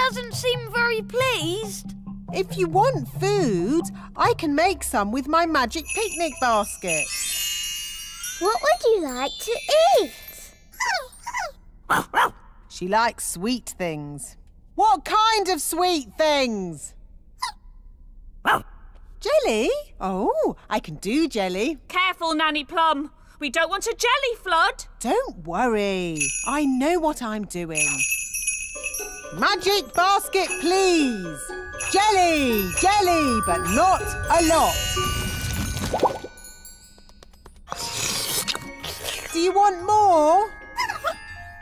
doesn't seem very pleased. If you want food, I can make some with my magic picnic basket. What would you like to eat? She likes sweet things. What kind of sweet things? Jelly? Oh, I can do jelly. Careful, Nanny Plum. We don't want a jelly flood. Don't worry. I know what I'm doing. Magic basket, please. Jelly, jelly, but not a lot. Do you want more?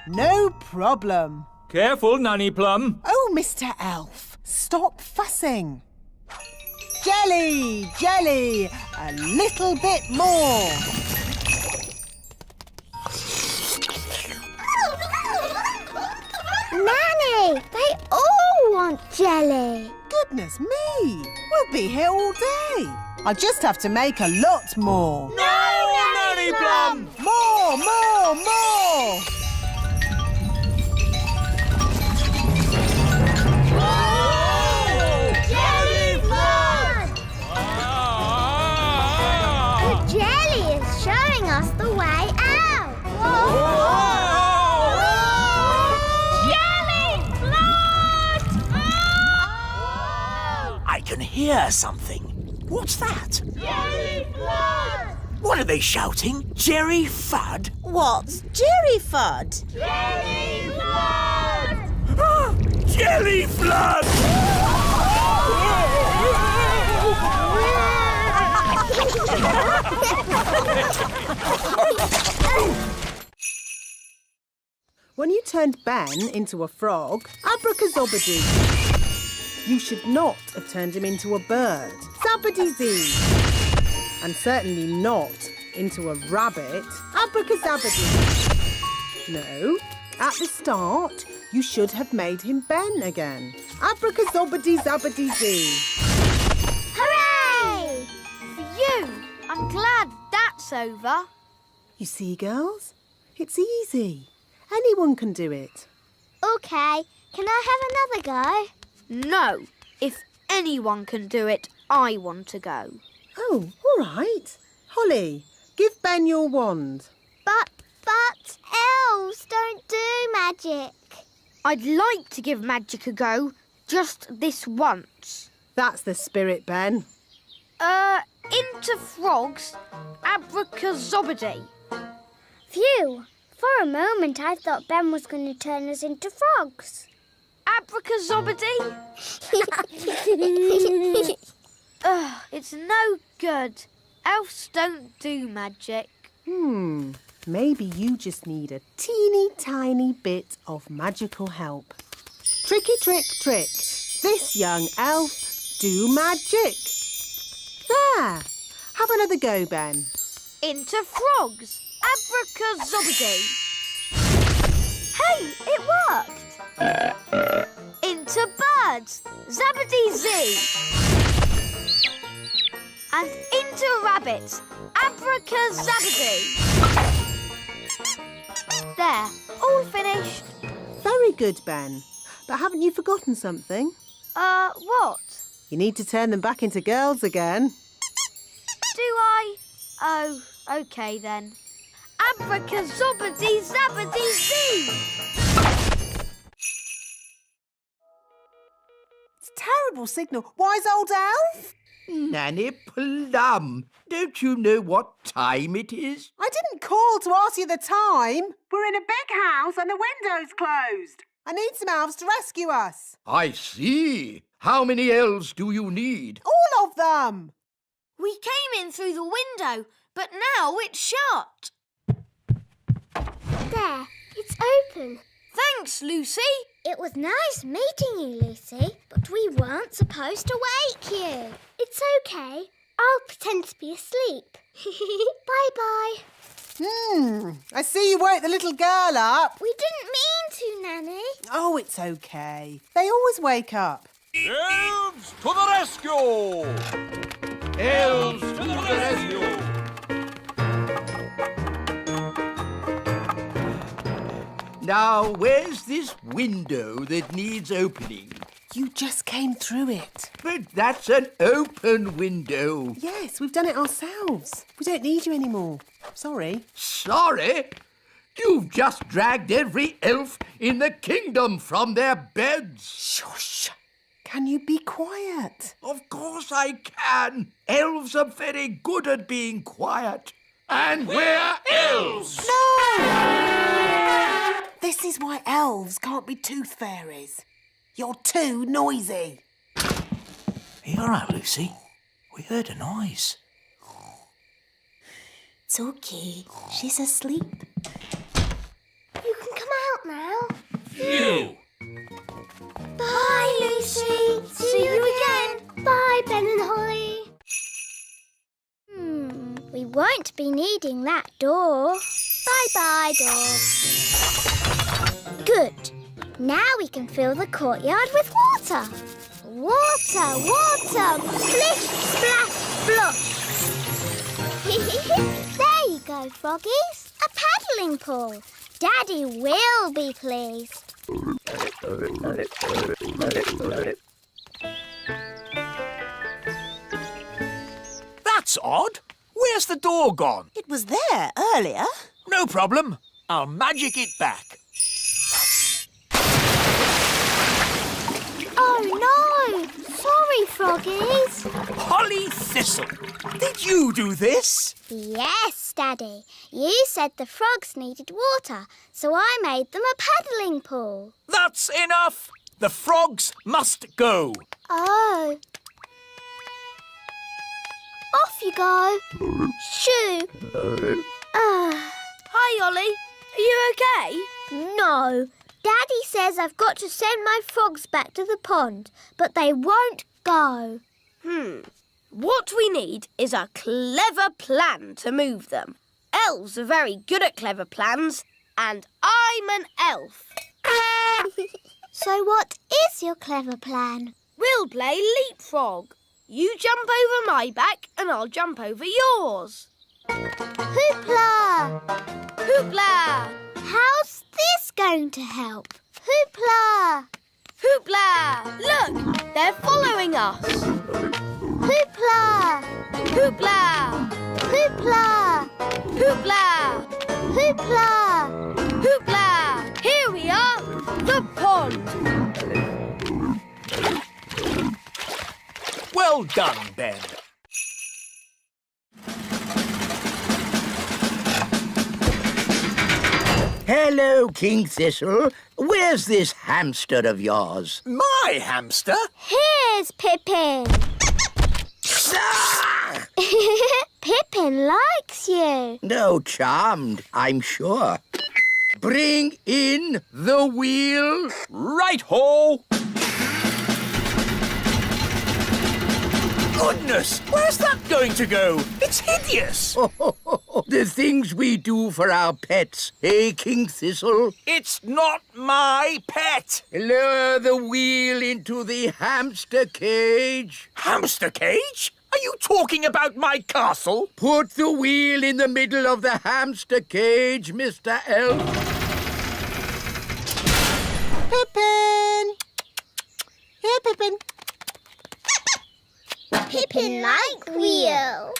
No problem. Careful, Nanny Plum. Oh, Mr. Elf, stop fussing. Jelly, jelly, a little bit more. Nanny, they all want jelly. Goodness me, we'll be here all day. I'll just have to make a lot more. No, Nanny Plum! More, more, more! Jelly flood! The jelly is showing us the way out. Jelly flood! I can hear something. What's that? Jelly flood! What are they shouting? Jerry Fudd? What's Jerry Fudd? Jelly flood! Jelly Flood! When you turned Ben into a frog, abracazobadoo. You should not have turned him into a bird, zabbity-zee. And certainly not into a rabbit, abracazabadoo. No, at the start, you should have made him Ben again, abracazobadee-zabbity-zee. Hooray! Phew! I'm glad that's over. You see, girls? It's easy. Anyone can do it. OK, can I have another go? No. If anyone can do it, I want to go. Oh, all right. Holly, give Ben your wand. But elves don't do magic. I'd like to give magic a go, just this once. That's the spirit, Ben. Into frogs, abracazobadee. Phew! For a moment I thought Ben was going to turn us into frogs. Abracazobadee? It's no good. Elves don't do magic. Maybe you just need a teeny tiny bit of magical help. Tricky trick trick. This young elf do magic. There. Have another go, Ben. Into frogs, abracazobadee. Hey, it worked. Into birds, zabbity-zee. And into rabbits, abracazabadee. There, all finished. Very good, Ben. But haven't you forgotten something? What? You need to turn them back into girls again. Do I? Oh, OK then. Abracazobadee-zabbity-zee. It's a terrible signal. Wise old elf? Nanny Plum, don't you know what time it is? I didn't call to ask you the time. We're in a big house and the window's closed. I need some elves to rescue us. I see. How many elves do you need? All of them. We came in through the window, but now it's shut. There, it's open. Thanks, Lucy. It was nice meeting you, Lucy, but we weren't supposed to wake you. It's OK. I'll pretend to be asleep. Bye-bye. I see you woke the little girl up. We didn't mean to, Nanny. Oh, it's okay. They always wake up. Elves to the rescue! Elves to the rescue! Now, where's this window that needs opening? You just came through it. But that's an open window. Yes, we've done it ourselves. We don't need you anymore. Sorry. Sorry? You've just dragged every elf in the kingdom from their beds. Shush. Can you be quiet? Of course I can. Elves are very good at being quiet. And we're elves! No! This is why elves can't be tooth fairies. You're too noisy. Are you all right, Lucy? We heard a noise. It's okay. She's asleep. You can come out now. You! Bye, Lucy. See you again. Bye, Ben and Holly. We won't be needing that door. Bye-bye, door. Good. Now we can fill the courtyard with water. Water, water, splish, splash, splosh. There you go, froggies. A paddling pool. Daddy will be pleased. That's odd. Where's the door gone? It was there earlier. No problem. I'll magic it back. Oh, no. Sorry, froggies. Holly Thistle, did you do this? Yes, Daddy. You said the frogs needed water, so I made them a paddling pool. That's enough. The frogs must go. Oh. Off you go. Shoo. Hi, Ollie. Are you okay? No. Daddy says I've got to send my frogs back to the pond, but they won't go. What we need is a clever plan to move them. Elves are very good at clever plans, and I'm an elf. So what is your clever plan? We'll play leapfrog. You jump over my back and I'll jump over yours. Hoopla! Hoopla! How's this going to help? Hoopla! Hoopla! Look, they're following us. Hoopla! Hoopla! Hoopla! Hoopla! Hoopla! Hoopla! Here we are, the pond. Well done, Ben. Hello, King Thistle. Where's this hamster of yours? My hamster? Here's Pippin. Ah! Pippin likes you. No, charmed, I'm sure. Bring in the wheel. Right-ho! Goodness, where's that going to go? It's hideous. The things we do for our pets, eh, King Thistle? It's not my pet. Lower the wheel into the hamster cage. Hamster cage? Are you talking about my castle? Put the wheel in the middle of the hamster cage, Mr. Elf. Pippin! Here, Pippin. Pippin like wheel.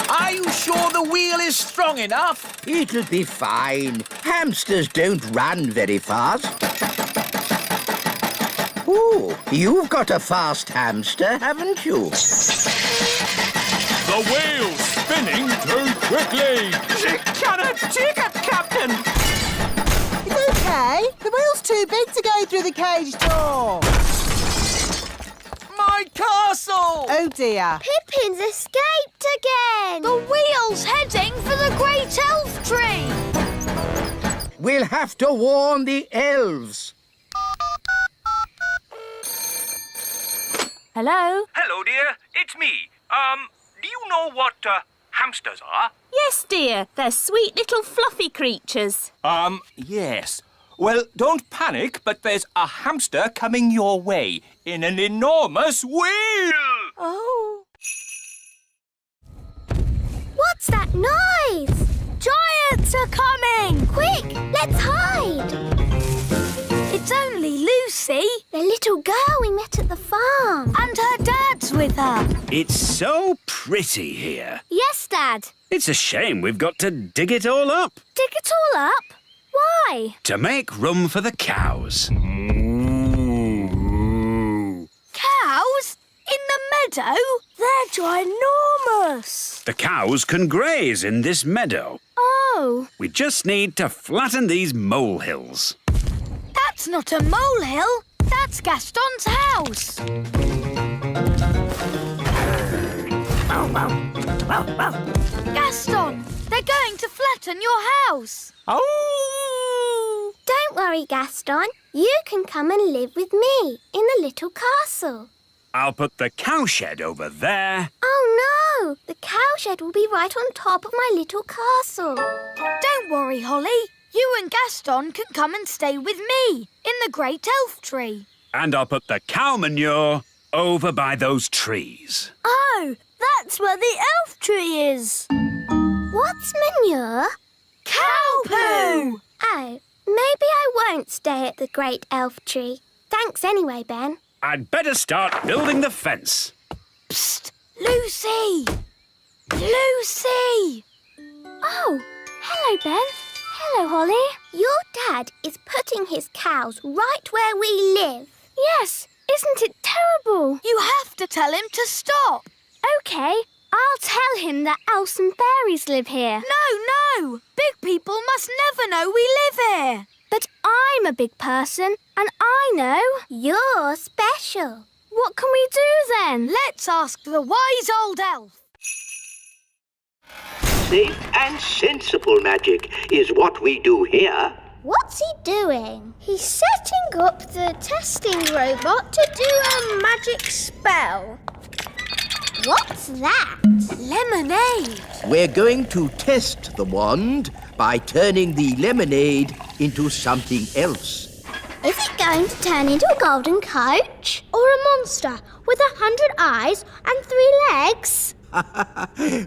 Are you sure the wheel is strong enough? It'll be fine. Hamsters don't run very fast. Ooh, you've got a fast hamster, haven't you? The wheel's spinning too quickly. She cannot take it, Captain. It's okay. The wheel's too big to go through the cage door. My castle! Oh, dear. Pippin's escaped again. The wheel's heading for the great elf tree. We'll have to warn the elves. Hello? Hello, dear. It's me. Do you know what hamsters are? Yes, dear. They're sweet little fluffy creatures. Yes. Well, don't panic, but there's a hamster coming your way in an enormous wheel. Oh. What's that noise? Giants are coming! Quick, It's only Lucy. The little girl we met at the farm. And her dad's with her. It's so pretty here. Yes, Dad. It's a shame we've got to dig it all up Dig it all up? Why? to make room for the cows. Cows? In the meadow? They're ginormous. The cows can graze in this meadow. Oh. We just need to flatten these molehills. That's not a molehill. That's Gaston's house. Gaston, they're going to flatten your house. Oh! Don't worry, Gaston. You can come and live with me in the little castle. I'll put the cowshed over there. Oh, no! The cowshed will be right on top of my little castle. Don't worry, Holly. You and Gaston can come and stay with me in the great elf tree. And I'll put the cow manure over by those trees. Oh, that's where the elf tree is. What's manure? Cow poo! Oh, maybe I won't stay at the great elf tree. Thanks anyway, Ben. I'd better start building the fence. Psst! Lucy! Lucy! Oh, hello, Ben. Hello, Holly. Your dad is putting his cows right where we live. Yes, isn't it terrible? You have to tell him to stop. OK, I'll tell him that elves and fairies live here. No! Big people must never know we live here. But I'm a big person, and I know. You're special. What can we do then? Let's ask the wise old elf. Safe and sensible magic is what we do here. What's he doing? He's setting up the testing robot to do a magic spell. What's that? Lemonade. We're going to test the wand by turning the lemonade into something else. Is it going to turn into a golden coach? Or a monster with 100 eyes and 3 legs?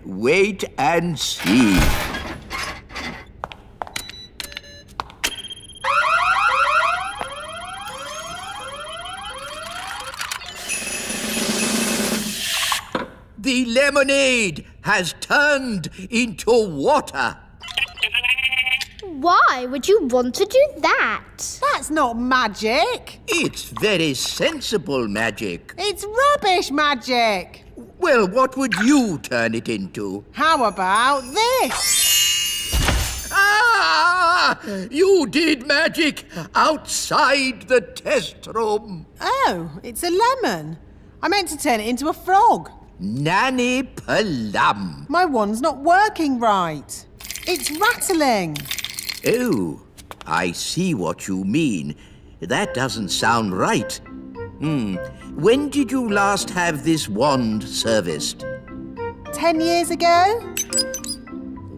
Wait and see. The lemonade has turned into water. Why would you want to do that? That's not magic. It's very sensible magic. It's rubbish magic. Well, what would you turn it into? How about this? Ah! You did magic outside the test room. Oh, it's a lemon. I meant to turn it into a frog. Nanny Plum. My wand's not working right. It's rattling. Oh, I see what you mean. That doesn't sound right. When did you last have this wand serviced? 10 years ago?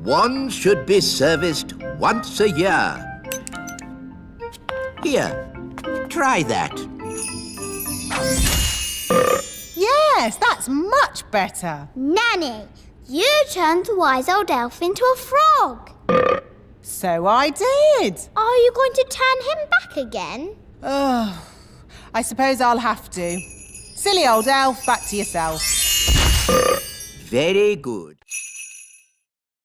Wands should be serviced once a year. Here, try that. Yes, that's much better. Nanny, you turned the wise old elf into a frog. So I did. Are you going to turn him back again? Oh, I suppose I'll have to. Silly old elf, back to yourself. Very good.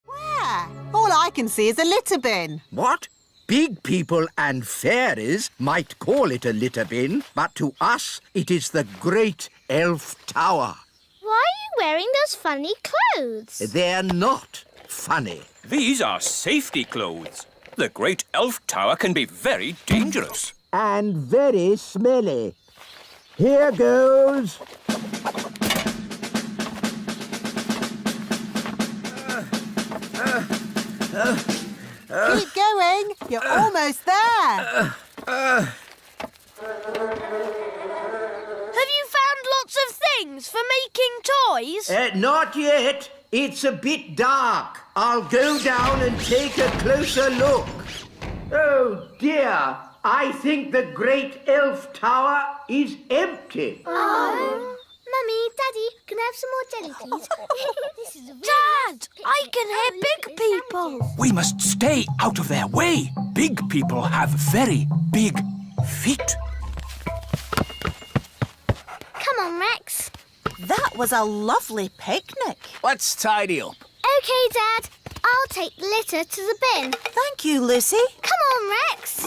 Where? All I can see is a litter bin. What? Big people and fairies might call it a litter bin, but to us it is the great elf tower. Why are you wearing those funny clothes? They're not funny. These are safety clothes. The great elf tower can be very dangerous. And very smelly. Here goes. Keep going. You're almost there. Have you found lots of things for making toys? Not yet. It's a bit dark. I'll go down and take a closer look. Oh, dear. I think the great elf tower is empty. Oh. Mummy, Daddy, can I have some more jelly, please? This is a Dad, I can hear big people. We must stay out of their way. Big people have very big Fit. Come on, Rex. That was a lovely picnic. Let's tidy up. OK, Dad. I'll take the litter to the bin. Thank you, Lucy. Come on, Rex.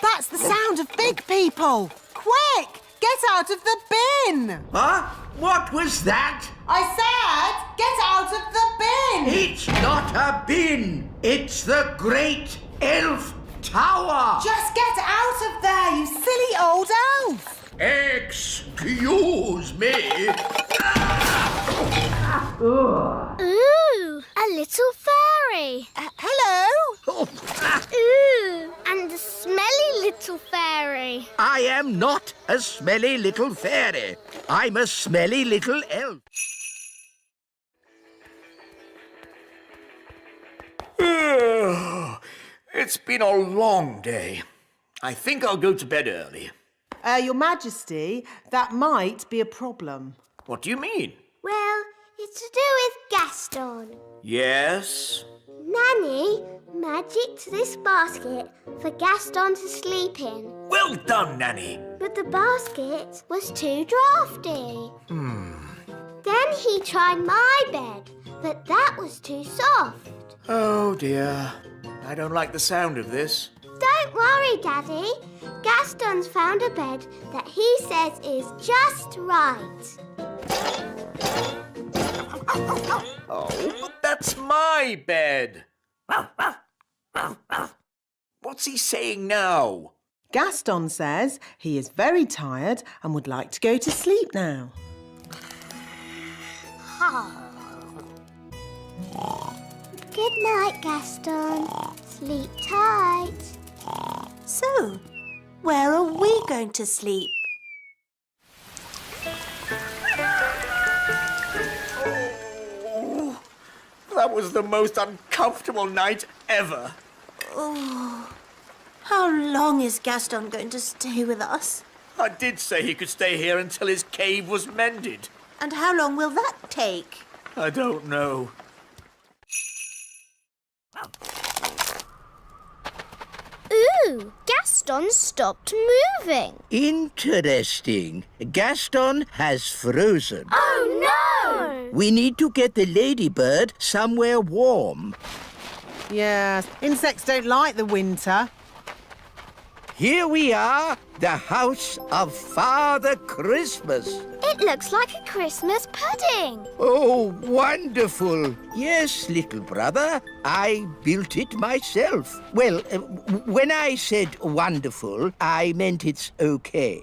That's the sound of big people. Quick, get out of the bin. Huh? What was that? I said, get out of the bin. It's not a bin. It's the Great Elf Tower. Just get out of there, you silly old elf. Excuse me. Ooh, a little fairy. Hello. Ooh, and a smelly little fairy. I am not a smelly little fairy. I'm a smelly little elf. It's been a long day. I think I'll go to bed early. Your Majesty, that might be a problem. What do you mean? Well, it's to do with Gaston. Yes? Nanny magicked this basket for Gaston to sleep in. Well done, Nanny. But the basket was too drafty. Then he tried my bed, but that was too soft. Oh, dear. I don't like the sound of this. Don't worry, Daddy. Gaston's found a bed that he says is just right. Oh, but that's my bed. What's he saying now? Gaston says he is very tired and would like to go to sleep now. Good night, Gaston. Sleep tight. So, where are we going to sleep? Oh, that was the most uncomfortable night ever. Oh, how long is Gaston going to stay with us? I did say he could stay here until his cave was mended. And how long will that take? I don't know. Ooh, Gaston stopped moving. Interesting. Gaston has frozen. Oh, no! We need to get the ladybird somewhere warm. Yes, insects don't like the winter. Here we are, the house of Father Christmas. It looks like a Christmas pudding. Oh, wonderful. Yes, little brother, I built it myself. Well, when I said wonderful, I meant it's okay.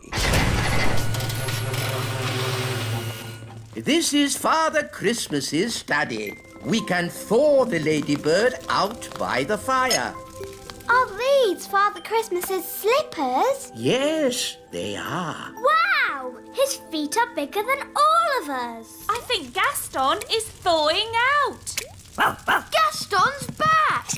This is Father Christmas's study. We can thaw the ladybird out by the fire. Are these Father Christmas's slippers? Yes, they are. Wow! His feet are bigger than all of us. I think Gaston is thawing out. Gaston's back!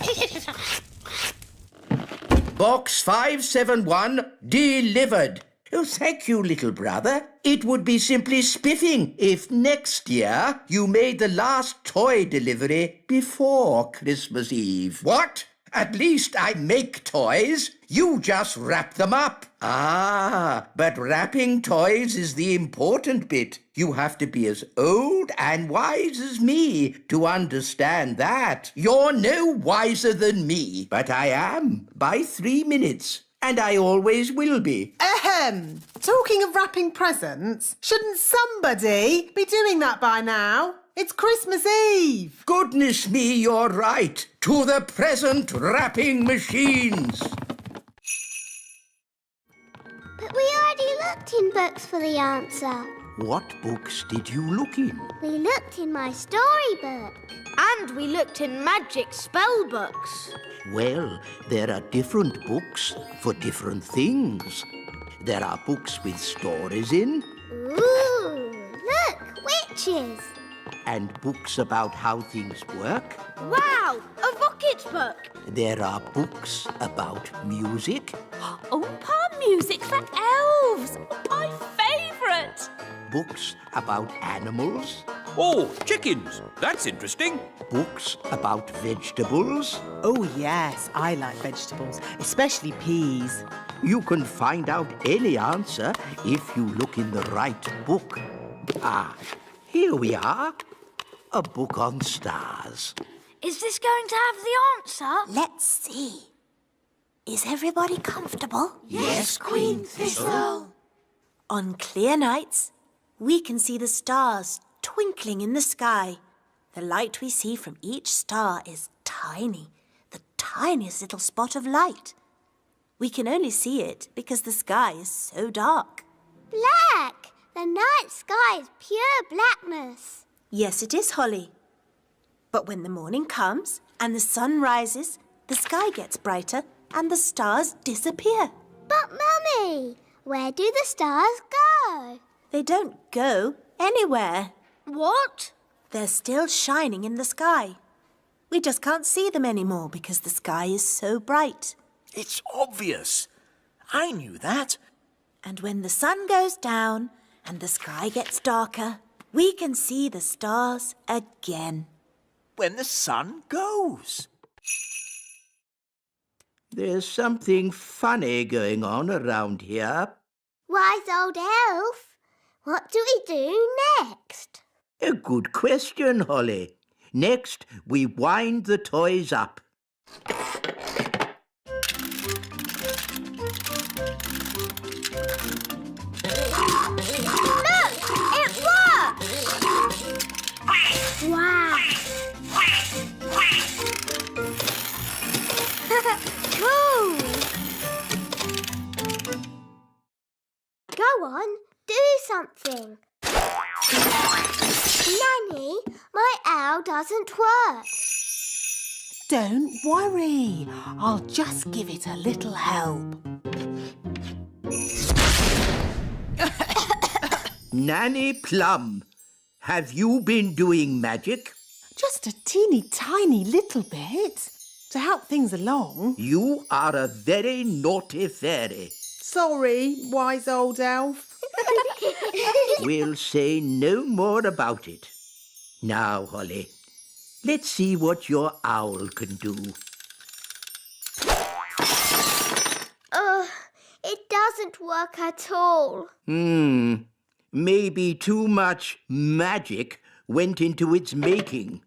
Box 571 delivered. Oh, thank you, little brother. It would be simply spiffing if next year you made the last toy delivery before Christmas Eve. What? At least I make toys. You just wrap them up. Ah, but wrapping toys is the important bit. You have to be as old and wise as me to understand that. You're no wiser than me, but I am by 3 minutes. And I always will be. Ahem. Talking of wrapping presents, shouldn't somebody be doing that by now? It's Christmas Eve. Goodness me, you're right. To the present wrapping machines. But we already looked in books for the answer. What books did you look in? We looked in my storybook. And we looked in magic spell books. Well, there are different books for different things. There are books with stories in. Ooh, look, witches. And books about how things work. Wow, a rocket book. There are books about music. Oompa music for elves. My favourite. Books about animals. Oh, chickens. That's interesting. Books about vegetables. Oh, yes, I like vegetables, especially peas. You can find out any answer if you look in the right book. Ah, here we are. A book on stars. Is this going to have the answer? Let's see. Is everybody comfortable? Yes, Queen Thistle. On clear nights, we can see the stars twinkling in the sky. The light we see from each star is tiny, the tiniest little spot of light. We can only see it because the sky is so dark. Black! The night sky is pure blackness. Yes, it is, Holly. But when the morning comes and the sun rises, the sky gets brighter and the stars disappear. But, Mummy, where do the stars go? They don't go anywhere. What? They're still shining in the sky. We just can't see them anymore because the sky is so bright. It's obvious. I knew that. And when the sun goes down and the sky gets darker, we can see the stars again. When the sun goes. There's something funny going on around here. Wise old elf, what do we do next? A good question, Holly. Next, we wind the toys up. Look! It works! Wow! Woo! Go on, do something. Nanny, my owl doesn't work. Don't worry. I'll just give it a little help. Nanny Plum, have you been doing magic? Just a teeny tiny little bit to help things along. You are a very naughty fairy. Sorry, wise old elf. We'll say no more about it. Now, Holly, let's see what your owl can do. It doesn't work at all. Maybe too much magic went into its making.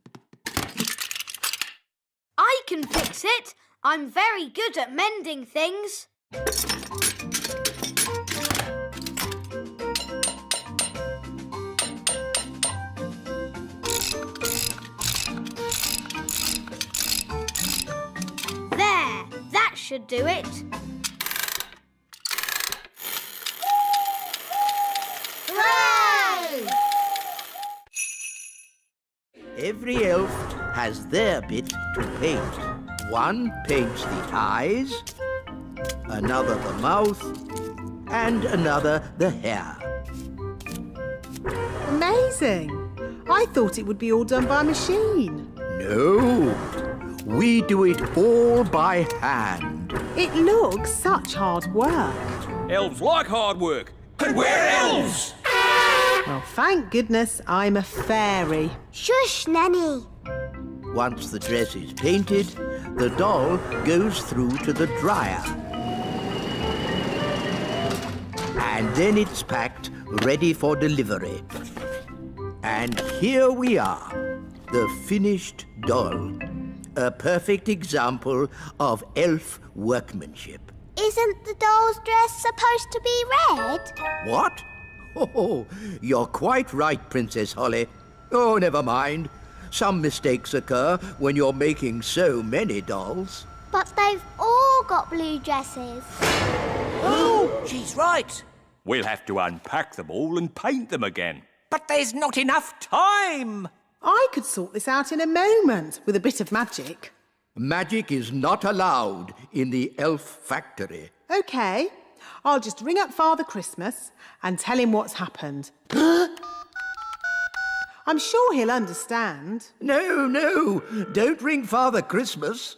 I can fix it. I'm very good at mending things. There, that should do it. Hooray! Every elf has their bit to paint. One paints the eyes, another the mouth, and another the hair. Amazing. I thought it would be all done by machine. No, we do it all by hand. It looks such hard work. Elves like hard work. And we're elves! Well, thank goodness I'm a fairy. Shush, Nanny. Once the dress is painted, the doll goes through to the dryer. And then it's packed, ready for delivery. And here we are, the finished doll. A perfect example of elf workmanship. Isn't the doll's dress supposed to be red? What? Oh, you're quite right, Princess Holly. Oh, never mind. Some mistakes occur when you're making so many dolls. But they've all got blue dresses. Oh, she's right. We'll have to unpack them all and paint them again. But there's not enough time. I could sort this out in a moment with a bit of magic. Magic is not allowed in the elf factory. OK, I'll just ring up Father Christmas and tell him what's happened. I'm sure he'll understand. No, don't ring Father Christmas.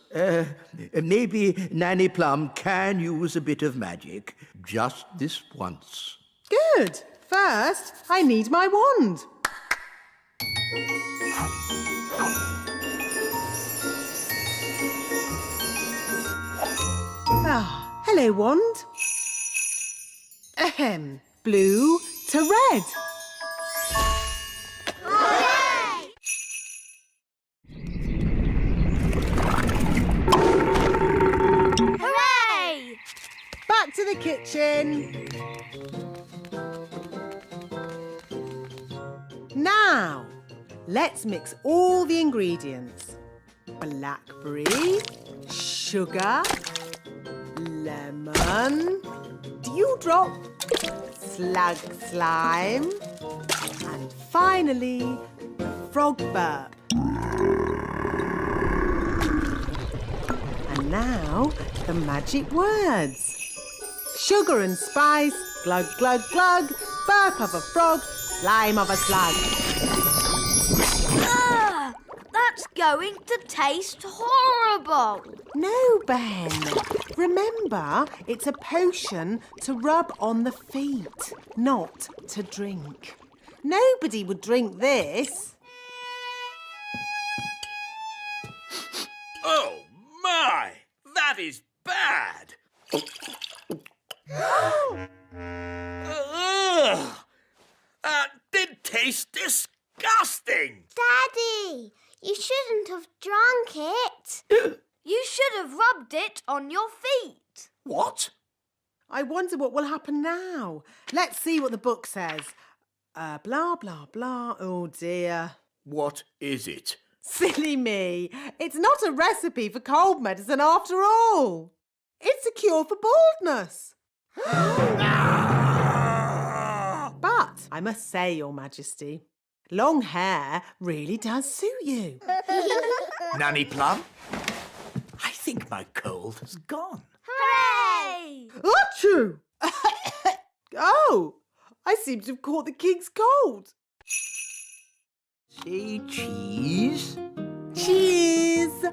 Maybe Nanny Plum can use a bit of magic. Just this once. Good. First, I need my wand. Ah, hello, wand. Ahem. Blue to red. Hooray! Hooray! Back to the kitchen. Now, let's mix all the ingredients. Blackberry, sugar, lemon, dewdrop, slug slime, and finally, the frog burp. And now, the magic words. Sugar and spice, glug, glug, glug, burp of a frog, slime of a slug. Ah, that's going to taste horrible. No, Ben. Remember, it's a potion to rub on the feet, not to drink. Nobody would drink this. Oh, my! That is bad! Ugh! That did taste disgusting! Daddy, you shouldn't have drunk it. You should have rubbed it on your feet. What? I wonder what will happen now. Let's see what the book says. Blah, blah, blah. Oh, dear. What is it? Silly me. It's not a recipe for cold medicine after all. It's a cure for baldness. But I must say, Your Majesty, long hair really does suit you. Nanny Plum? I think my cold has gone. Hooray! Achoo! Oh, I seem to have caught the king's cold. Say cheese? Cheese!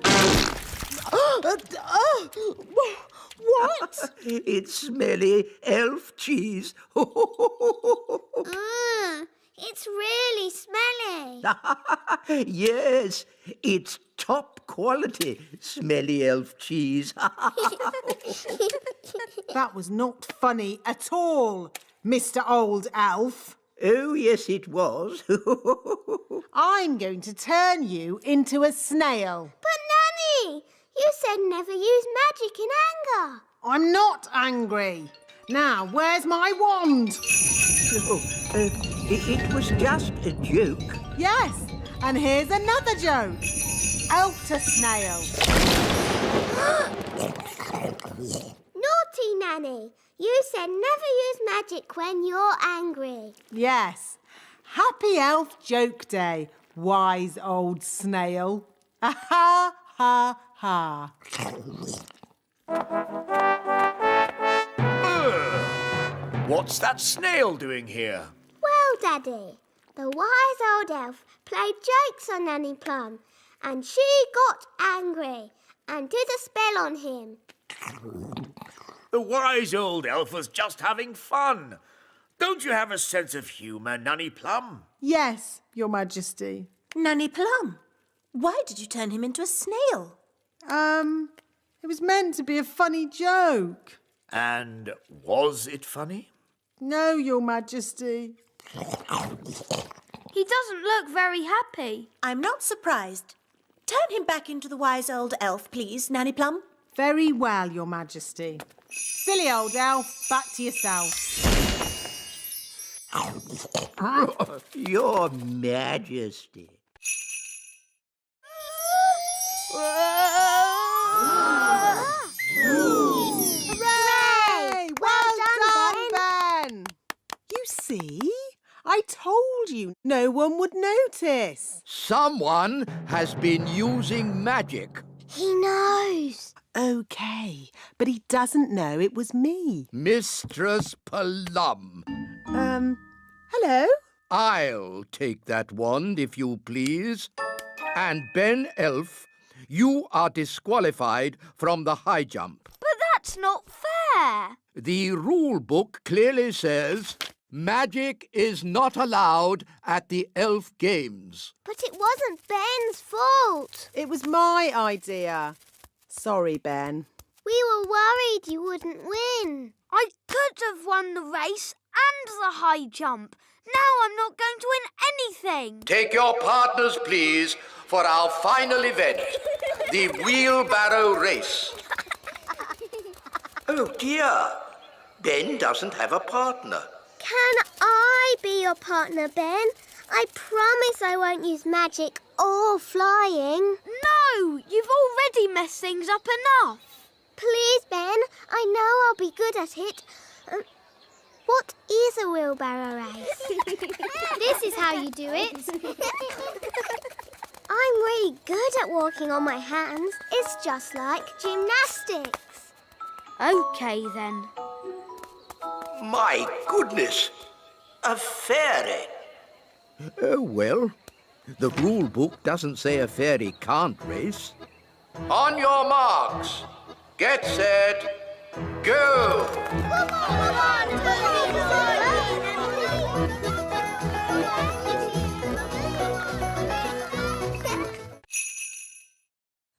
What? It's smelly elf cheese. It's really smelly. Yes, it's top quality smelly elf cheese. That was not funny at all, Mr. Old Elf. Oh, yes, it was. I'm going to turn you into a snail. But Nanny, you said never use magic in anger. I'm not angry. Now, where's my wand? It was just a joke. Yes, and here's another joke. Elf to snail. Naughty Nanny, you said never use magic when you're angry. Yes. Happy Elf Joke Day, wise old snail. Ha ha ha. What's that snail doing here? Well, Daddy, the wise old elf played jokes on Nanny Plum, and she got angry and did a spell on him. The wise old elf was just having fun. Don't you have a sense of humour, Nanny Plum? Yes, Your Majesty. Nanny Plum, why did you turn him into a snail? It was meant to be a funny joke. And was it funny? No, Your Majesty. He doesn't look very happy. I'm not surprised. Turn him back into the wise old elf, please, Nanny Plum. Very well, Your Majesty. Silly old elf, back to yourself. Your Majesty. Hooray! Well done, Ben! You see? I told you no one would notice. Someone has been using magic. He knows. OK, but he doesn't know it was me. Mistress Plum. Hello? I'll take that wand, if you please. And Ben Elf, you are disqualified from the high jump. But that's not fair. The rule book clearly says magic is not allowed at the elf games. But it wasn't Ben's fault. It was my idea. Sorry, Ben. We were worried you wouldn't win. I could have won the race and the high jump. Now I'm not going to win anything. Take your partners, please, for our final event, the wheelbarrow race. Oh, dear. Ben doesn't have a partner. Can I be your partner, Ben? I promise I won't use magic or flying. No, you've already messed things up enough. Please, Ben. I know I'll be good at it. What is a wheelbarrow race? This is how you do it. I'm really good at walking on my hands. It's just like gymnastics. OK, then. My goodness, a fairy. Oh, well, the rule book doesn't say a fairy can't race. On your marks, get set, go!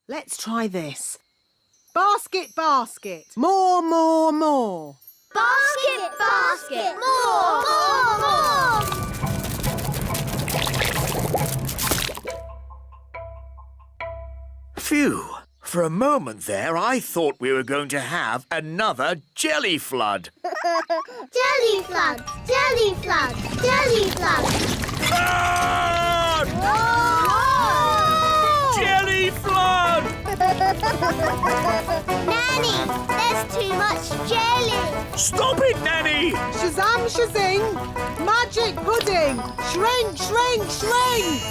Let's try this. Basket, basket. More, more, more. Basket, basket, more, more, more. Phew! For a moment there, I thought we were going to have another jelly flood. Jelly flood, jelly flood, jelly flood. Flood! Jelly flood! Nanny, there's too much jelly. Stop it, Nanny! Shazam, shazing. Magic pudding. Shrink, shrink, shrink.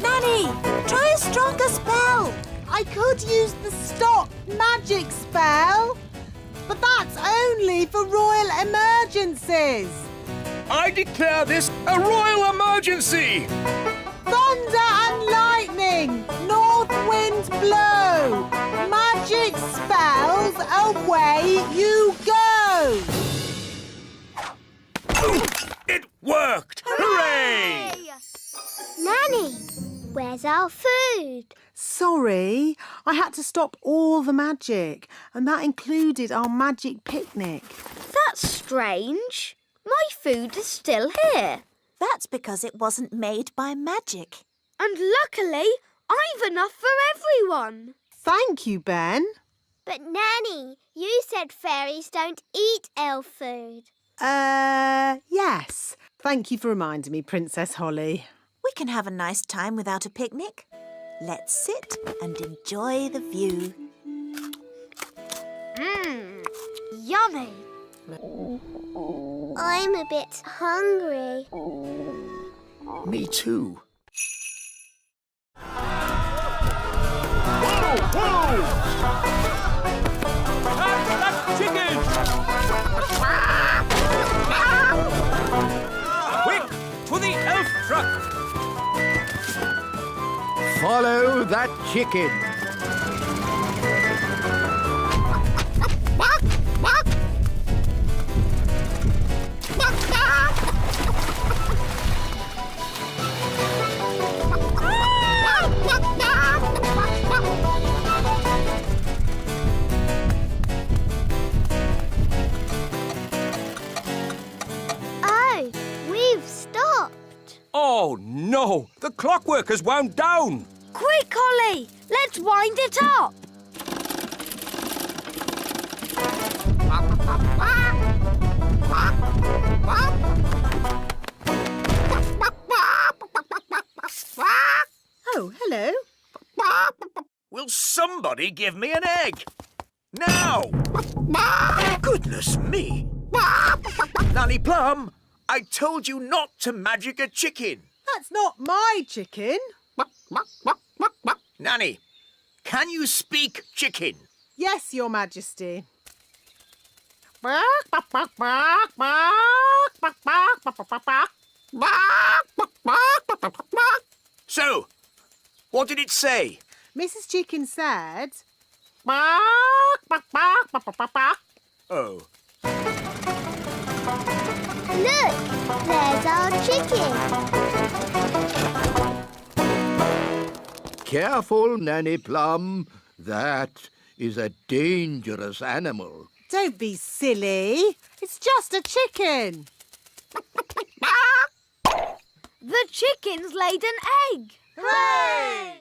Nanny, try a stronger spell. I could use the stop magic spell, but that's only for royal emergencies. I declare this a royal emergency! Thunder and lightning, north wind blow, magic spells, away you go. It worked! Hooray! Nanny, where's our food? Sorry, I had to stop all the magic, and that included our magic picnic. That's strange. My food is still here. That's because it wasn't made by magic. And luckily, I've enough for everyone. Thank you, Ben. But Nanny, you said fairies don't eat elf food. Yes. Thank you for reminding me, Princess Holly. We can have a nice time without a picnic. Let's sit and enjoy the view. Yummy. I'm a bit hungry. Me too. Chicken! Quick, to the elf truck! Follow that chicken. Oh, we've stopped. Oh, no! The clockwork has wound down! Quick, Holly, let's wind it up. Oh, hello. Will somebody give me an egg? Now! Goodness me! Nanny Plum, I told you not to magic a chicken. That's not my chicken. Nanny, can you speak chicken? Yes, Your Majesty. So, what did it say? Mrs. Chicken said... Oh. Look, there's our chicken. Careful, Nanny Plum. That is a dangerous animal. Don't be silly. It's just a chicken. The chicken's laid an egg. Hooray!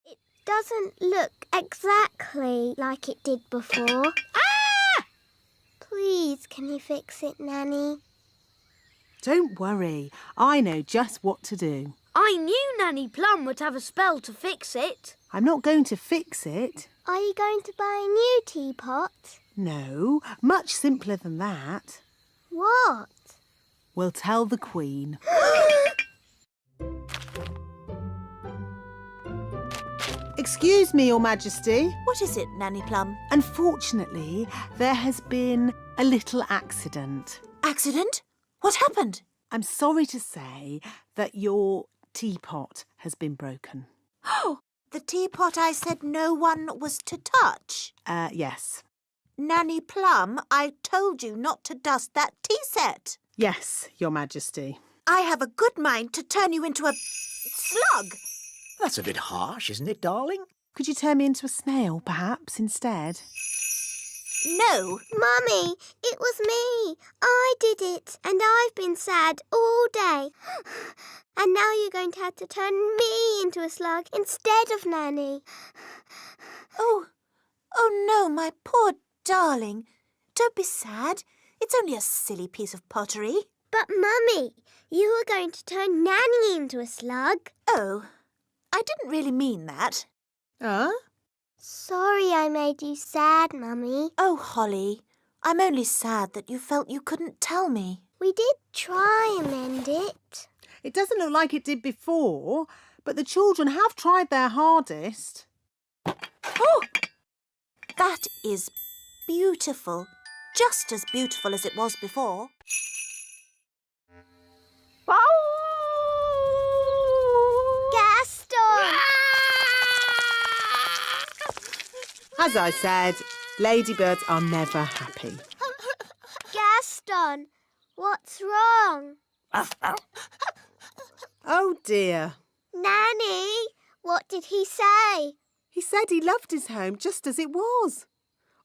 It doesn't look exactly like it did before. Ah! Please, can you fix it, Nanny? Don't worry. I know just what to do. I knew Nanny Plum would have a spell to fix it. I'm not going to fix it. Are you going to buy a new teapot? No, much simpler than that. What? We'll tell the Queen. Excuse me, Your Majesty. What is it, Nanny Plum? Unfortunately, there has been a little accident. Accident? What happened? I'm sorry to say that your teapot has been broken. Oh, the teapot I said no one was to touch. Yes. Nanny Plum, I told you not to dust that tea set. Yes, Your Majesty. I have a good mind to turn you into a slug. That's a bit harsh, isn't it, darling? Could you turn me into a snail, perhaps, instead? No. Mummy, it was me. I did it, and I've been sad all day. And now you're going to have to turn me into a slug instead of Nanny. Oh no, my poor darling. Don't be sad. It's only a silly piece of pottery. But, Mummy, you were going to turn Nanny into a slug. Oh, I didn't really mean that. Sorry I made you sad, Mummy. Oh, Holly, I'm only sad that you felt you couldn't tell me. We did try and mend it. It doesn't look like it did before, but the children have tried their hardest. Oh, that is beautiful. Just as beautiful as it was before. Gaston! As I said, ladybirds are never happy. Gaston, what's wrong? Oh dear. Nanny, what did he say? He said he loved his home just as it was.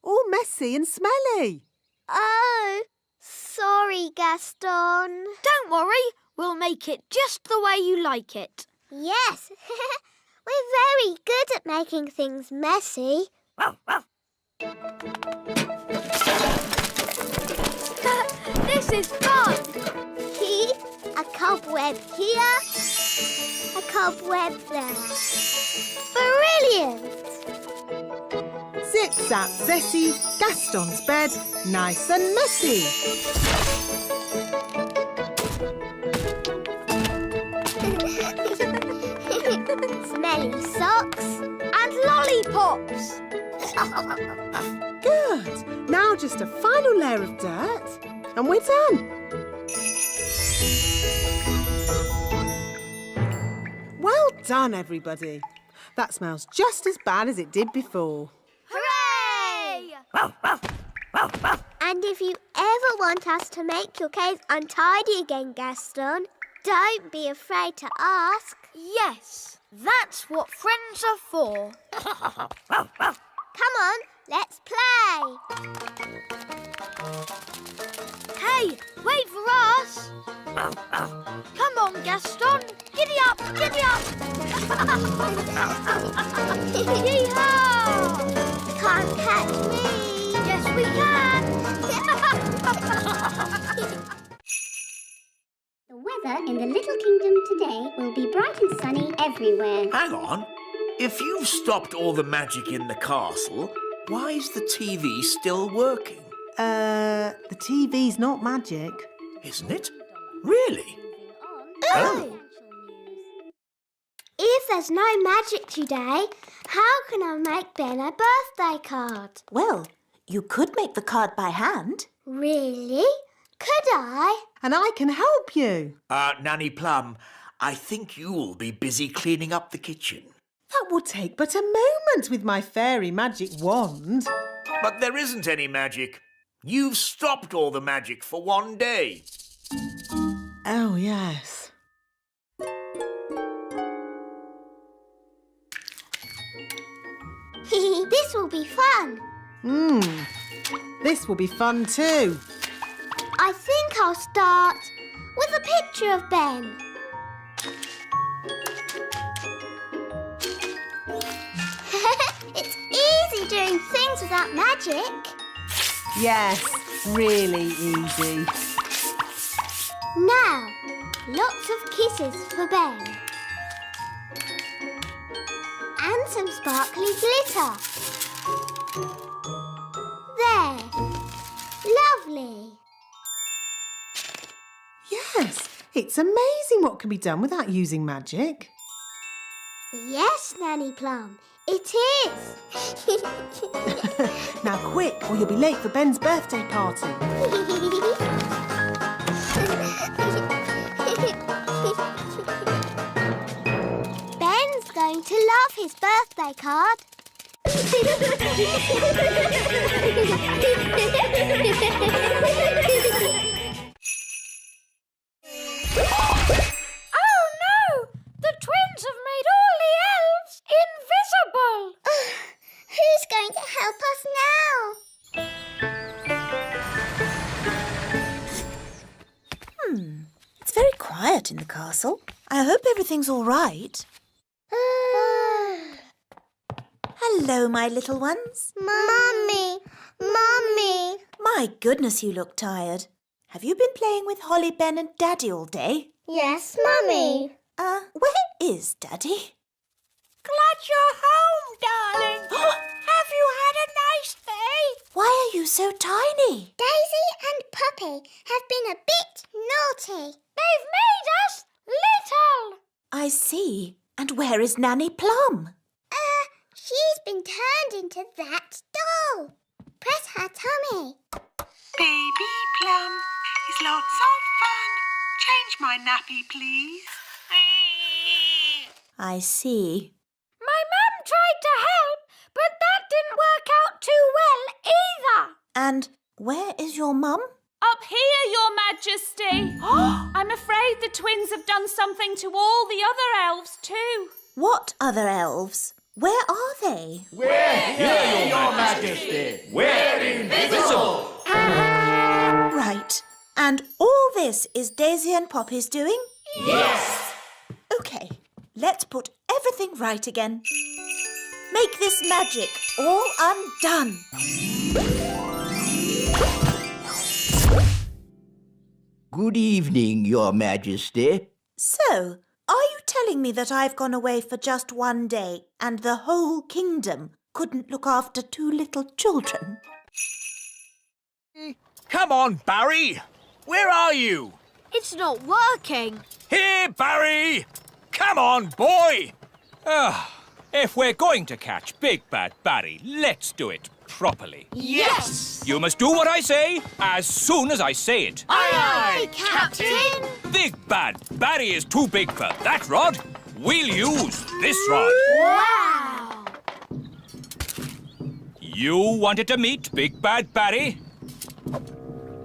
All messy and smelly. Oh, sorry, Gaston. Don't worry, we'll make it just the way you like it. Yes, we're very good at making things messy. This is fun. A cobweb here, a cobweb there. Brilliant! Zip, zap, zessie, Gaston's bed, nice and messy. Smelly socks And lollipops. Good. Now just a final layer of dirt and we're done. Well done, everybody. That smells just as bad as it did before. Hooray! And if you ever want us to make your cave untidy again, Gaston, don't be afraid to ask. Yes, that's what friends are for. Come on, let's play. Hey, wait for us. Come on, Gaston. Giddy up, giddy up. Yee-haw! Can't catch me. Yes, we can. The weather in the Little Kingdom today will be bright and sunny everywhere. Hang on. If you've stopped all the magic in the castle, why is the TV still working? The TV's not magic. Isn't it? Really? Oh. If there's no magic today, how can I make Ben a birthday card? Well, you could make the card by hand. Really? Could I? And I can help you. Nanny Plum, I think you'll be busy cleaning up the kitchen. That will take but a moment with my fairy magic wand. But there isn't any magic. You've stopped all the magic for one day. Oh, yes. this will be fun. This will be fun too. I think I'll start with a picture of Ben. It's easy doing things without magic. Yes, really easy. Now, lots of kisses for Ben. And some sparkly glitter. There. Lovely. Yes, it's amazing what can be done without using magic. Yes, Nanny Plum, it is. Now quick, or you'll be late for Ben's birthday party. Ben's going to love his birthday card. Oh no! The twins have made all the elves invisible! Who's going to help us now? It's very quiet in the castle. I hope everything's all right. Hello, my little ones. Mummy! Mummy! My goodness, you look tired. Have you been playing with Holly, Ben and Daddy all day? Yes, Mummy. Where is Daddy? Glad you're home, darling. Have you had a nice day? Why are you so tiny? Daisy and Puppy have been a bit naughty. They've made us little. I see. And where is Nanny Plum? She's been turned into that doll. Press her tummy. Baby Plum is lots of fun. Change my nappy, please. I see. My mum tried to help, but that didn't work out too well either. And where is your mum? Up here, Your Majesty. I'm afraid the twins have done something to all the other elves too. What other elves? Where are they? We're here, Your Majesty. We're invisible. Right. And all this is Daisy and Poppy's doing? Yes. OK, let's put everything right again. Make this magic all undone. Good evening, Your Majesty. So, are you telling me that I've gone away for just one day and the whole kingdom couldn't look after two little children? Come on, Barry. Where are you? It's not working. Here, Barry. Come on, boy. If we're going to catch Big Bad Barry, let's do it properly. Yes! You must do what I say as soon as I say it. Aye, Captain. Big Bad Barry is too big for that rod. We'll use this rod. Wow. You wanted to meet Big Bad Barry?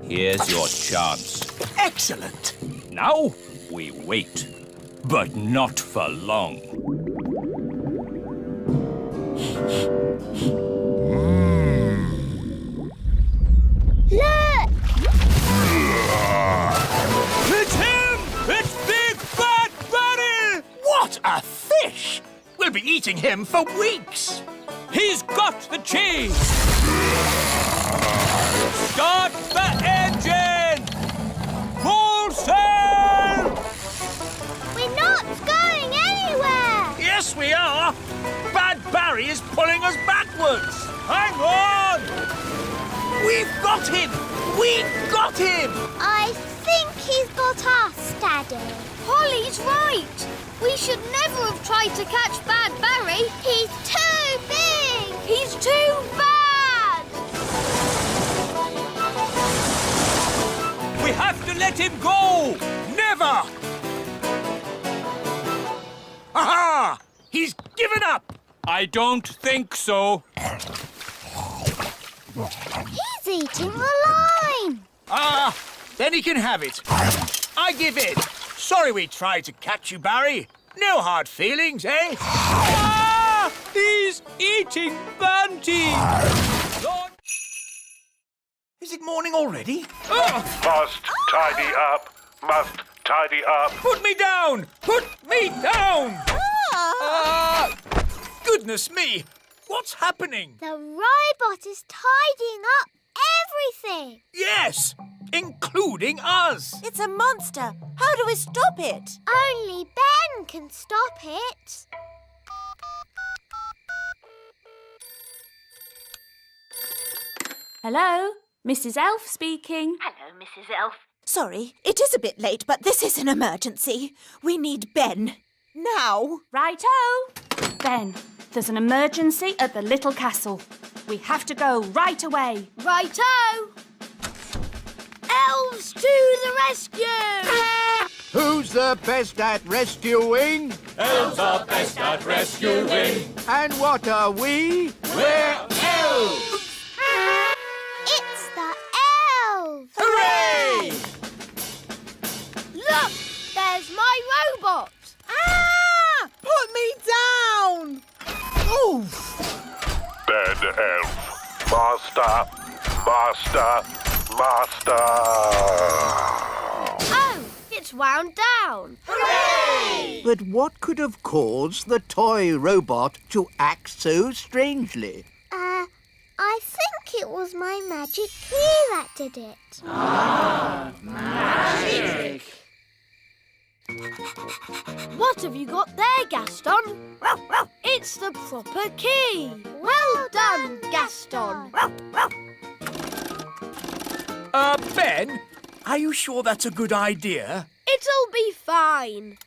Here's your chance. Excellent. Now we wait, but not for long. Look! It's him! It's Big Bad Barry! What a fish! We'll be eating him for weeks. He's got the cheese! Start the engine! Full sail! We're not going anywhere! Yes, we are. Bad Barry is pulling us backwards. Hang on! We've got him! We've got him! I think he's got us, Daddy. Holly's right. We should never have tried to catch Bad Barry. He's too big! He's too bad! We have to let him go! Never! Aha! He's given up! I don't think so. He's eating the line! Then he can have it. I give in. Sorry we tried to catch you, Barry. No hard feelings, eh? He's eating Bunty! Lord... Is it morning already? Must tidy up. Must tidy up. Put me down! Put me down! Goodness me! What's happening? The robot is tidying up everything. Yes, including us. It's a monster. How do we stop it? Only Ben can stop it. Hello, Mrs. Elf speaking. Hello, Mrs. Elf. Sorry, it is a bit late, but this is an emergency. We need Ben. Now. Righto. Ben, there's an emergency at the little castle. We have to go right away. Righto! Elves to the rescue! Who's the best at rescuing? Elves are best at rescuing. And what are we? We're elves! It's the elves! Hooray! Look, there's my robot. Ah! Put me down! Oh! Bed elf. Master. Master. Master. Oh, it's wound down. Hooray! But what could have caused the toy robot to act so strangely? I think it was my magic key that did it. Magic! What have you got there, Gaston? It's the proper key. Well done, Gaston. Ben, are you sure that's a good idea? It'll be fine.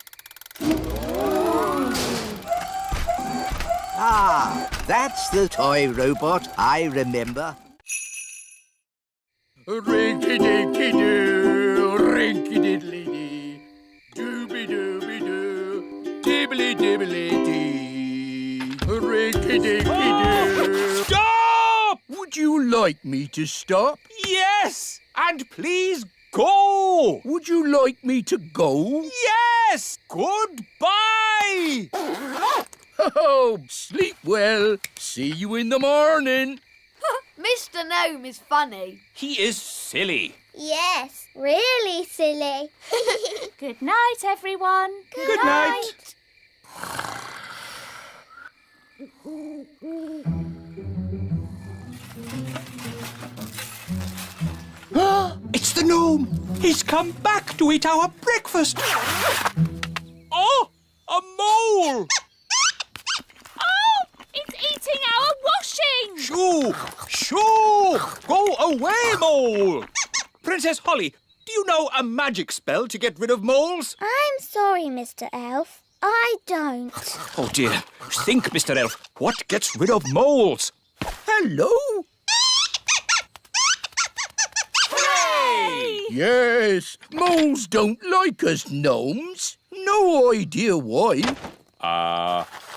Ah, that's the toy robot I remember. Rinky-dinky-doo, rinky-diddly-dee, dooby-dooby-doo, dibbly-dibbly-dee, rinky-dinky-doo. Stop! Would you like me to stop? Yes! And please go! Would you like me to go? Yes! Goodbye! Oh, sleep well. See you in the morning. Mr. Gnome is funny. He is silly. Yes, really silly. Good night, everyone. Good night. It's the gnome. He's come back to eat our breakfast. Oh, a mole. Oh, it's eating our washing. Shoo! Shoo! Go away, mole! Princess Holly, do you know a magic spell to get rid of moles? I'm sorry, Mr. Elf. I don't. Oh, dear. Think, Mr. Elf. What gets rid of moles? Hello? Hooray! Yes, moles don't like us gnomes. No idea why.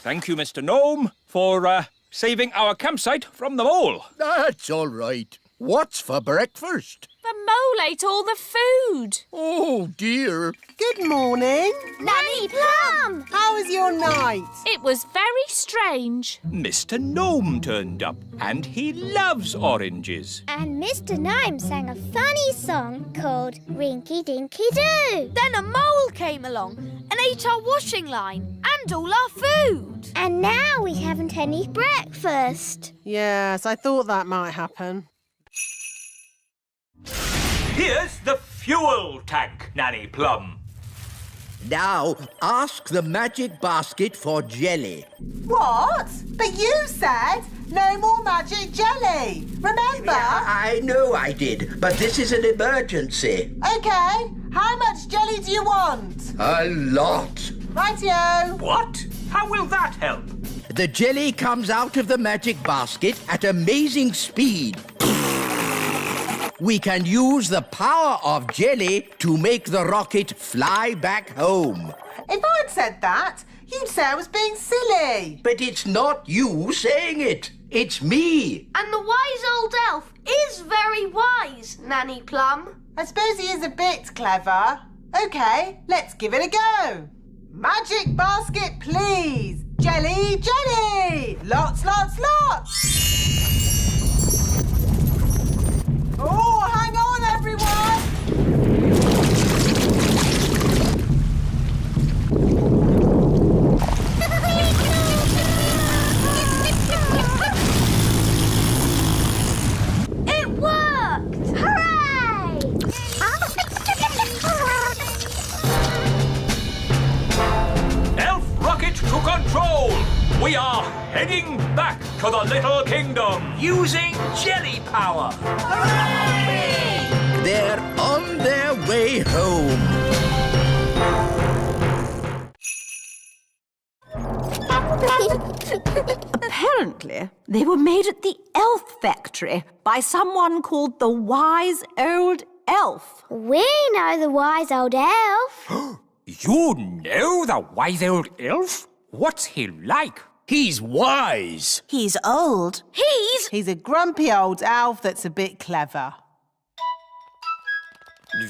Thank you, Mr. Gnome, for saving our campsite from the mole. That's all right. What's for breakfast? The mole ate all the food. Oh, dear. Good morning. Nanny Plum! How was your night? It was very strange. Mr. Gnome turned up, and he loves oranges. And Mr. Gnome sang a funny song called Rinky Dinky Doo. Then a mole came along and ate our washing line and all our food. And now we haven't any breakfast. Yes, I thought that might happen. Here's the fuel tank, Nanny Plum. Now, ask the magic basket for jelly. What? But you said no more magic jelly. Remember? I know I did, but this is an emergency. Okay. How much jelly do you want? A lot. Rightio. What? How will that help? The jelly comes out of the magic basket at amazing speed. We can use the power of jelly to make the rocket fly back home. If I'd said that, you'd say I was being silly. But it's not you saying it. It's me. And the wise old elf is very wise, Nanny Plum. I suppose he is a bit clever. Okay, let's give it a go. Magic basket, please. Jelly, jelly! Lots, lots, lots! Oh, hang on, everyone! It worked! Hooray! Elf rocket to control! We are heading back to the Little Kingdom! Using jelly power. They're on their way home. Apparently, they were made at the elf factory by someone called the Wise Old Elf. We know the wise old elf. You know the wise old elf? What's he like? He's wise. He's old. He's a grumpy old elf that's a bit clever.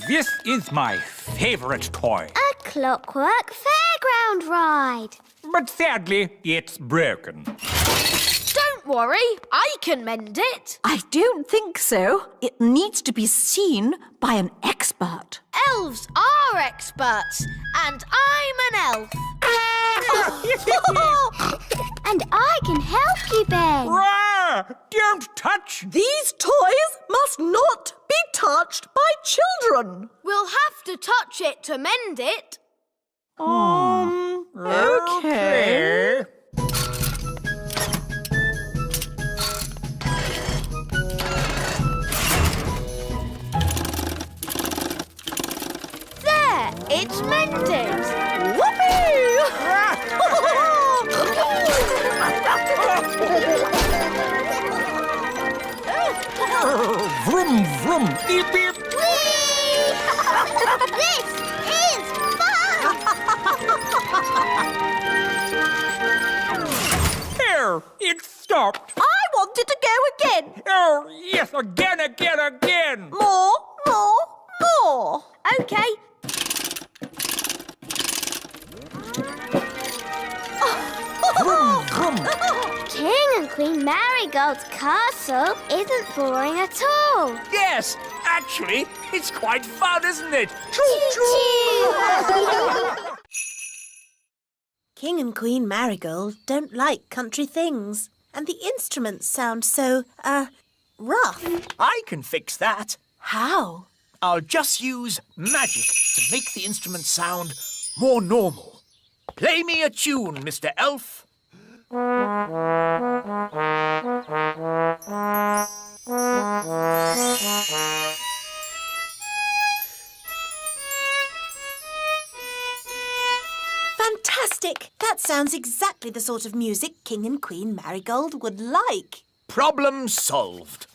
This is my favorite toy. A clockwork fairground ride. But sadly, it's broken. Don't worry, I can mend it. I don't think so. It needs to be seen by an expert. Elves are experts, and I'm an elf. And I can help you, Ben. Rah! Don't touch! These toys must not be touched by children. We'll have to touch it to mend it. Okay. There, it's mended. Vroom, vroom, beep, beep. This is fun! There, it stopped. I want it to go again. Oh, yes, again, again, again. More. Okay. Vroom, vroom. King and Queen Marigold's castle isn't boring at all. Yes, actually, it's quite fun, isn't it? King and Queen Marigold don't like country things. And the instruments sound so, rough. I can fix that. How? I'll just use magic to make the instrument sound more normal. Play me a tune, Mr. Elf. Fantastic! That sounds exactly the sort of music King and Queen Marigold would like. Problem solved.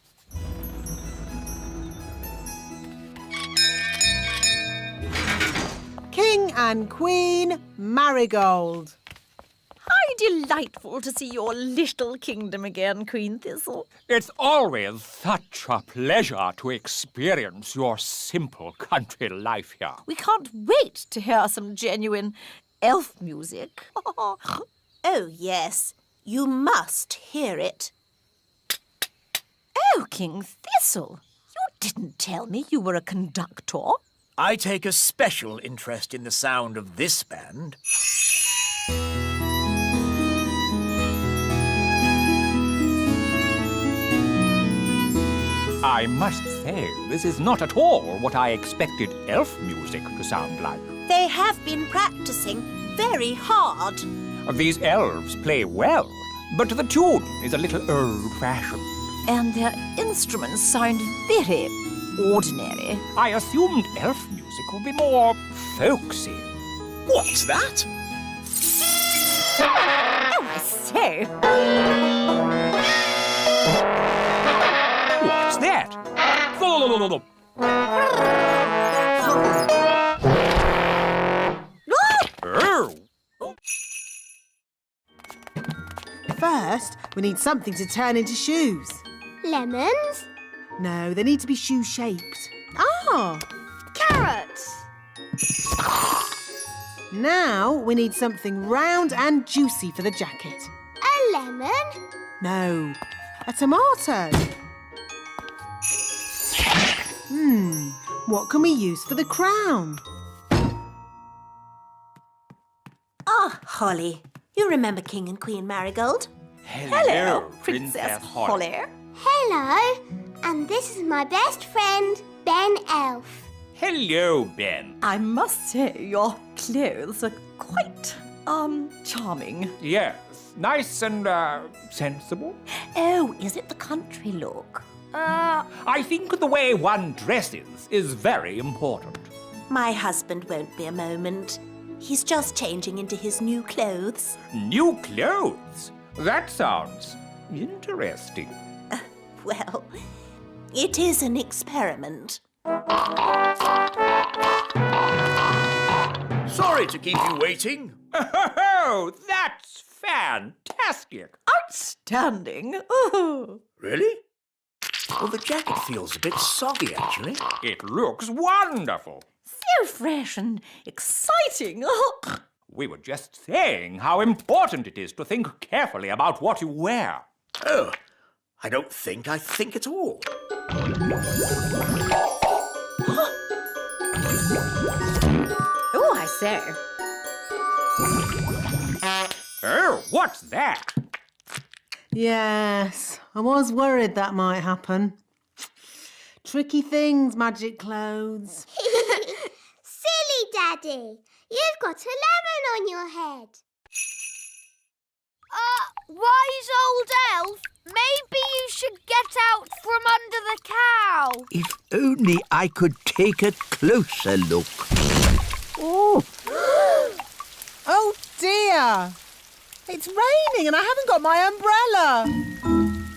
King and Queen Marigold. How delightful to see your little kingdom again, Queen Thistle. It's always such a pleasure to experience your simple country life here. We can't wait to hear some genuine elf music. Oh, yes. You must hear it. Oh, King Thistle, you didn't tell me you were a conductor. I take a special interest in the sound of this band. I must say, this is not at all what I expected elf music to sound like. They have been practicing very hard. These elves play well, but the tune is a little old-fashioned. And their instruments sound very ordinary. I assumed elf music would be more folksy. What's that? Oh, I say. What's that? Oh! First, we need something to turn into shoes. Lemons? No, they need to be shoe-shaped. Ah! Carrots. Now we need something round and juicy for the jacket. A lemon? No, a tomato. What can we use for the crown? Ah, Holly. You remember King and Queen Marigold? Hello, Princess Holly. Hello. And this is my best friend, Ben Elf. Hello, Ben. I must say your clothes are quite, charming. Yes, nice and, sensible. Oh, is it the country look? I think the way one dresses is very important. My husband won't be a moment. He's just changing into his new clothes. New clothes? That sounds interesting. Well, it is an experiment. Sorry to keep you waiting. Oh, that's fantastic. Outstanding. Oh. Really? Well, the jacket feels a bit soggy, actually. It looks wonderful. So fresh and exciting. Oh. We were just saying how important it is to think carefully about what you wear. Oh, I don't think I think at all. Oh, I say. Oh, what's that? Yes, I was worried that might happen. Tricky things, magic clothes. Silly Daddy. You've got a lemon on your head. Wise old elf, maybe you should get out from under the cow. If only I could take a closer look. Oh! Oh dear! It's raining and I haven't got my umbrella.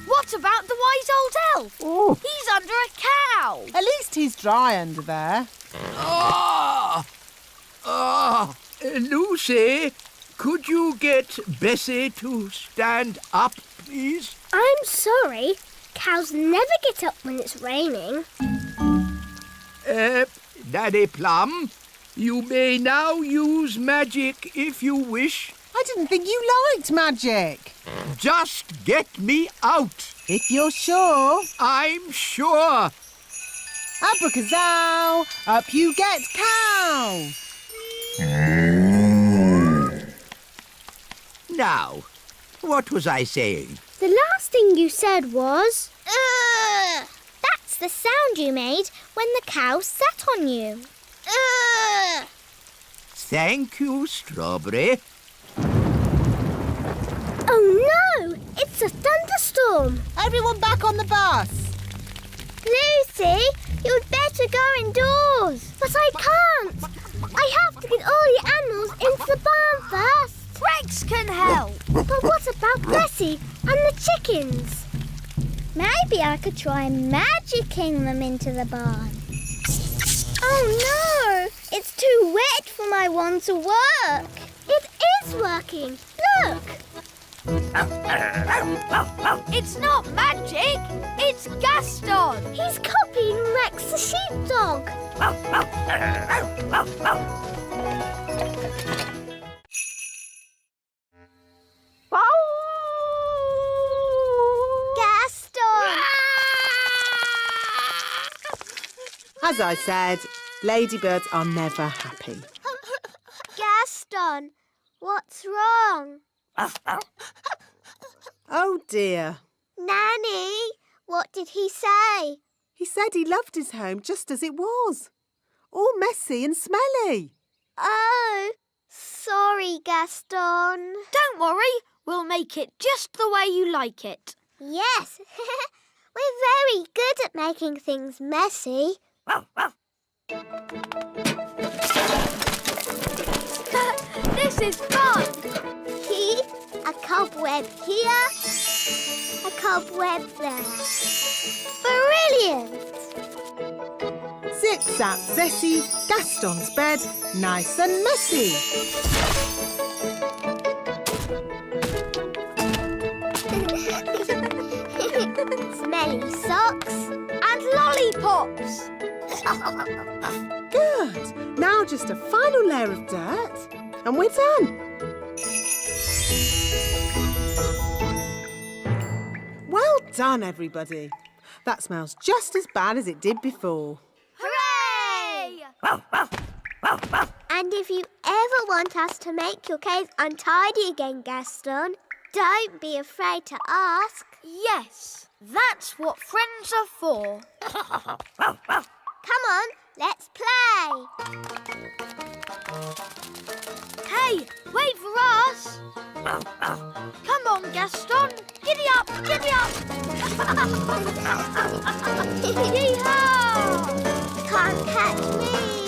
What about the wise old elf? Oh. He's under a cow. At least he's dry under there. Lucy, could you get Bessie to stand up, please? I'm sorry. Cows never get up when it's raining. Daddy Plum, you may now use magic if you wish. I didn't think you liked magic. Just get me out. If you're sure. I'm sure. Abracazoo, up you get, cow. Now, what was I saying? The last thing you said was... Ugh! That's the sound you made when the cow sat on you. Ugh! Thank you, Strawberry. Oh no! It's a thunderstorm! Everyone back on the bus. Lucy, you'd better go indoors. But I can't. I have to get all the animals into the barn first. Rex can help. But what about Bessie and the chickens? Maybe I could try magicking them into the barn. Oh no! It's too wet for my wand to work. It is working. Look! It's not magic. It's Gaston. He's copying Rex the sheepdog. Gaston! As I said, ladybirds are never happy. Gaston, what's wrong? Oh dear. Nanny, what did he say? He said he loved his home just as it was. All messy and smelly. Oh, sorry, Gaston. Don't worry, we'll make it just the way you like it. Yes, we're very good at making things messy. This is fun. A cobweb here, a cobweb there. Brilliant! Zip-zap, Zessie, Gaston's bed, nice and messy. Smelly socks. And lollipops. Good. Now just a final layer of dirt. And we're done. Well done, everybody. That smells just as bad as it did before. Hooray! And if you ever want us to make your cave untidy again, Gaston, don't be afraid to ask. Yes, that's what friends are for. Come on, let's play. Hey, wait for us. Come on, Gaston. Giddy up, giddy up. Yee-haw! Can't catch me.